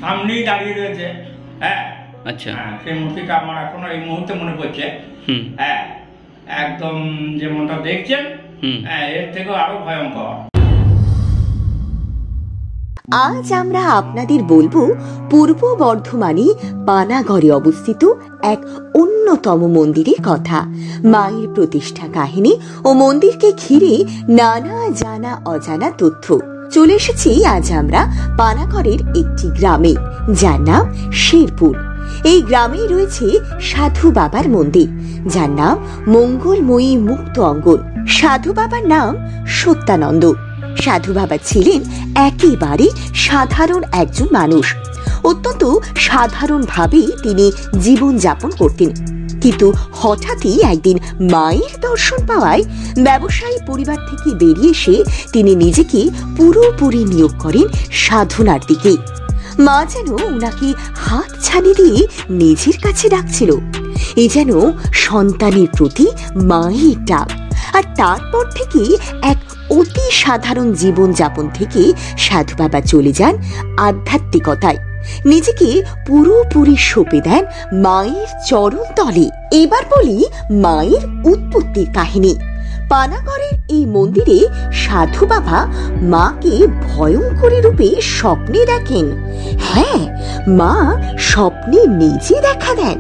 সামনেই দাঁড়িয়ে রয়েছে। হ্যাঁ আচ্ছা, সেই মূর্তিটা আমার এখনো এই মুহূর্তে মনে পড়ছে। হ্যাঁ একদম যেমনটা দেখছেন, এর থেকেও আরো ভয়ঙ্কর। আজ আমরা আপনাদের বলবো পূর্ব বর্ধমানে পানাগড়ে অবস্থিত এক অন্যতম মন্দিরের কথা, মায়ের প্রতিষ্ঠা কাহিনী ও মন্দিরকে ঘিরে নানা জানা অজানা তথ্য। চলে এসেছি আজ আমরা পানাগড়ের একটি গ্রামে, যার নাম শেরপুর। এই গ্রামে রয়েছে সাধু বাবার মন্দির, যার নাম মঙ্গলময়ী মুক্ত অঙ্গন। সাধু বাবার নাম সত্যানন্দ। সাধু বাবা ছিলেন একেবারে সাধারণ একজন মানুষ। অত্যন্ত সাধারণভাবেই তিনি জীবন যাপন করতেন, কিন্তু হঠাৎই একদিন মায়ের দর্শন পাওয়ায় ব্যবসায়ী পরিবার থেকে বেরিয়ে এসে তিনি নিজেকে পুরোপুরি নিয়োগ করেন সাধনার দিকে। মা যেন ওনাকে হাত ছানি দিয়ে নিজের কাছে ডাকছিল। এ যেন সন্তানের প্রতি মায়ের ডাক। আর তারপর থেকে এক অতি সাধারণ জীবন যাপন থেকে সাধু বাবা চলে যান আধ্যাত্মিকতায়, নিজেকে পুরোপুরি সঁপে দেন মায়ের চরণ তলে। এবার বলি মায়ের উৎপত্তির কাহিনী। পানাগড়ের এই মন্দিরে সাধু বাবা মাকে ভয়ঙ্করী রূপে স্বপ্নে দেখেন। হ্যাঁ, মা স্বপ্নে নিজে দেখা দেন,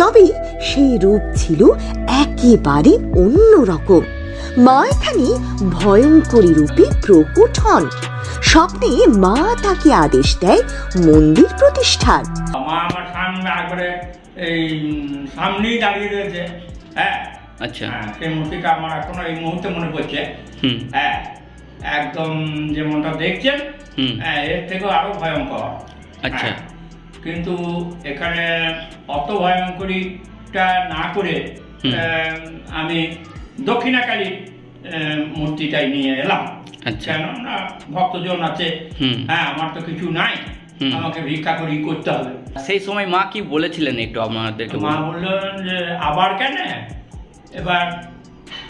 তবে সেই রূপ ছিল একেবারে অন্যরকম। মা এখানে ভয়ঙ্করী রূপে প্রকট হন। স্বপ্নে মা তাকে আদেশ দেয় মন্দির প্রতিষ্ঠার। মা আমার সামনে একবারে এই সামনেই দাঁড়িয়ে রয়েছে। হ্যাঁ আচ্ছা, সেই মূর্তিটা আমার এখনো এই মুহূর্তে মনে পড়ছে। হ্যাঁ একদম যেমনটা দেখছেন, এর থেকেও আরো ভয়ঙ্কর। আচ্ছা, কিন্তু এখানে অত ভয়ঙ্করীটা না করে আমি দক্ষিণাকালী মূর্তিটাই নিয়ে এলাম। কেননা ভক্তজন আছে, হ্যাঁ আমার তো কিছু নাই, আমাকে ভিক্ষা করি করতে হবে। সেই সময় মা কি বলেছিলেন একটু আমাদেরকে? মা বললেন যে আবার কেন, এবার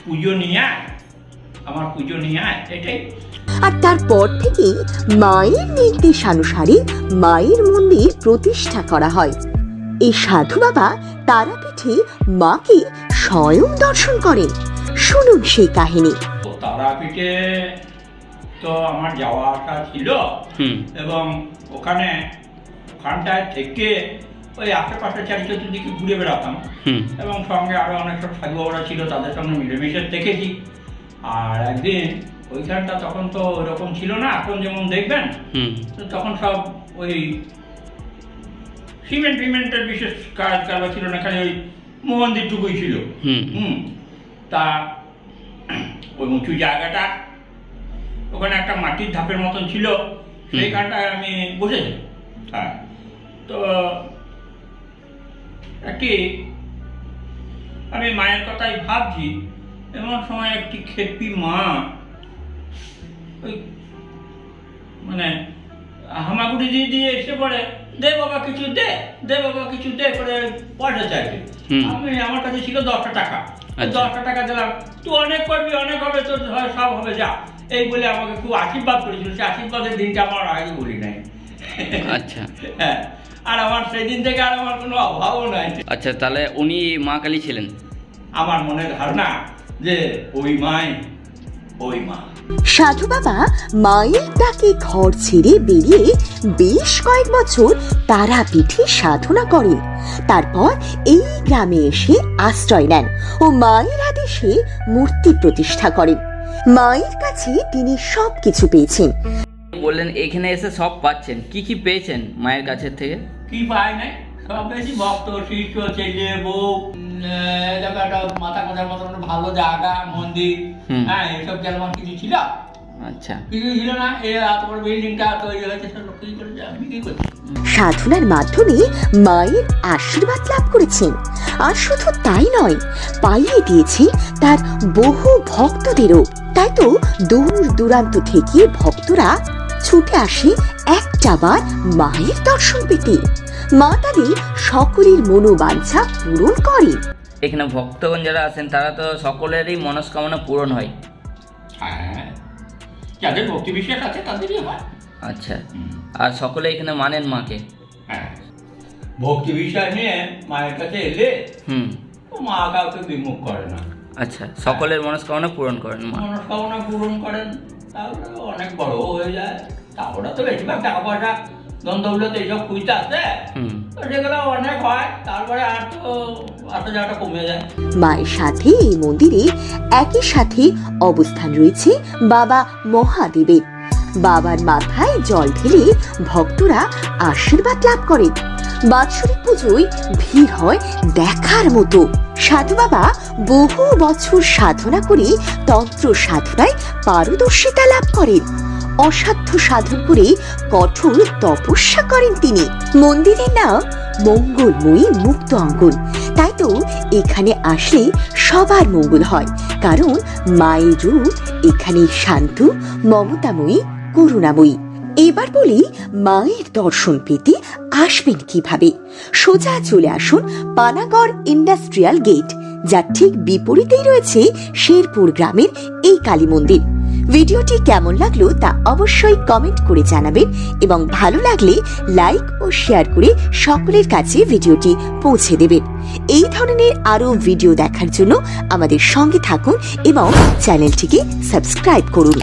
পুজো নিয়ে আয়, আমার পুজো নিয়ে আয়, এটাই। আর তারপর থেকে মায়ের নির্দেশানুসারে মায়ের মন্দির প্রতিষ্ঠা করা হয়। এই সাধু বাবা তারাপীঠে মাকে স্বয়ং দর্শন করেন। শুনুন সেই কাহিনী। তারাপীঠে তো আমার যাওয়া আসা ছিল, এবং ওখানটায় থেকে ওই আশেপাশে চারি চতুর্দিকে ঘুরে বেড়াতাম, এবং সঙ্গে আরো অনেক সব সাধু বাবারা ছিল, তাদের সঙ্গে মিলেমিশে দেখেছি। আর একদিন ওইখানটা তখন তো ওরকম ছিল না, এখন যেমন দেখবেন তখন সব ওই সিমেন্টের বিশেষ কাজ কারবার ছিল না, খালি ওই মন্দিরটুকুই ছিল। তা ওই উঁচু জায়গাটা, ওখানে একটা মাটির ধাপের মতন ছিল, সেইখানটায় আমি বসেছি। হ্যাঁ, তো একটি আমি মায়ের কথাই ভাবছি, এমন সময় একটি খেপি মা ওই মানে হামাগুড়ি দিয়ে এসে পড়ে, দে বাবা কিছু দে, দে বাবা কিছু দে করে পয়সা চাইছে। আমার কাছে ছিল 10টা টাকা, 10টা টাকা দিলাম। তুই অনেক করবি, অনেক হবে, তোর সব হবে, যা, এই বলে আমাকে খুব আশীর্বাদ করেছিল। সে আশীর্বাদের দিনটা আমার আগে বলি নাই। আচ্ছা, হ্যাঁ, আর আমার সেই দিন থেকে আর আমার কোনো অভাবও নাই। আচ্ছা, তাহলে উনি মা কালী ছিলেন? আমার মনে ধারণা যে ওই মাই, ওই মা। সাধু বাবা মায়ের ডাকে ঘর ছেড়ে বেরিয়ে বেশ কয়েক বছর তারাপীঠে সাধনা করেন। তারপর এই গ্রামে এসে আশ্রয় নেন ও মায়ের আদেশে মূর্তি প্রতিষ্ঠা করেন। মায়ের কাছে তিনি সবকিছু পেয়েছেন। বললেন এখানে এসে সব পাচ্ছেন, কি কি পেয়েছেন মায়ের কাছে থেকে? কি পাই নাই, সব বেশি ভক্ত, শিষ্য, ছেলে, বউ, মাথা কথার মতো ভালো জায়গা, মন্দির, হ্যাঁ এসব গেল কিছু ছিল। আচ্ছা, কিছু ছিল না। এই এত বড় বিল্ডিংটা তৈরি হয়েছে, আমি কি করছি? সাধনার মাধ্যমে মায়ের আশীর্বাদ লাভ করেছেন। আর শুধু তাই নয়, পাইয়ে দিয়েছে তার বহু ভক্তদেরও। তাই তো দূর দূরান্ত থেকে ভক্তরা ছুটে আসে একটাবার মায়ের দর্শন পেতে। মা তাদের সকলের মনোবাঞ্ছা পূরণ করেন। এখানে ভক্তগণ যারা আছেন তারা তো সকলেরই মনস্কামনা পূরণ হয়। হ্যাঁ, যাদের ভক্তি বিশ্বাস আছে তাদেরই হয়। আচ্ছা, আর সকলে এখানে মানেন মাকে? হ্যাঁ, ভক্তি বিশ্বাস নিয়ে মায়ের কাছে এলে মা কাউকে বিমুখ করে না। আচ্ছা, সকলের মনস্কামনা পূরণ করেন মা? মনস্কামনা পূরণ করেন, তারপরে অনেক বড় হয়ে যায়। তারপরে তো বেশিরভাগ টাকা পয়সা দ্বন্দ্বগুলোতে এইসব খুঁজতে আসে, সেগুলো অনেক হয়, তারপরে আর তো আসা যাওয়াটা কমে যায়। মায়ের সাথে এই মন্দিরে একই সাথে অবস্থান রয়েছে বাবা মহাদেবের। বাবার মাথায় জল ঢেলে ভক্তরা আশীর্বাদ লাভ করেন। বাৎসরিক পুজোয় ভিড় হয় দেখার মতো। সাধু বাবা বহু বছর সাধনা করে তন্ত্র সাধনায় পারদর্শিতা লাভ করেন। অসাধ্য সাধন করে কঠোর তপস্যা করেন তিনি। মন্দিরের নাম মঙ্গলময়ী মুক্ত অঙ্গন, তাই তো এখানে আসলে সবার মঙ্গল হয়, কারণ মায়ের রূপ এখানে শান্ত, মমতাময়ী, করুণাময়ী। এবার বলি মায়ের দর্শন পেতে আসবেন কিভাবে। সোজা চলে আসুন পানাগড় ইন্ডাস্ট্রিয়াল গেট, যার ঠিক বিপরীতেই রয়েছে শেরপুর গ্রামের এই কালী মন্দির। ভিডিওটি কেমন লাগলো তা অবশ্যই কমেন্ট করে জানাবেন, এবং ভালো লাগলে লাইক ও শেয়ার করে সকলের কাছে ভিডিওটি পৌঁছে দেবেন। এই ধরনের আরো ভিডিও দেখার জন্য আমাদের সঙ্গে থাকুন এবং চ্যানেলটিকে সাবস্ক্রাইব করুন।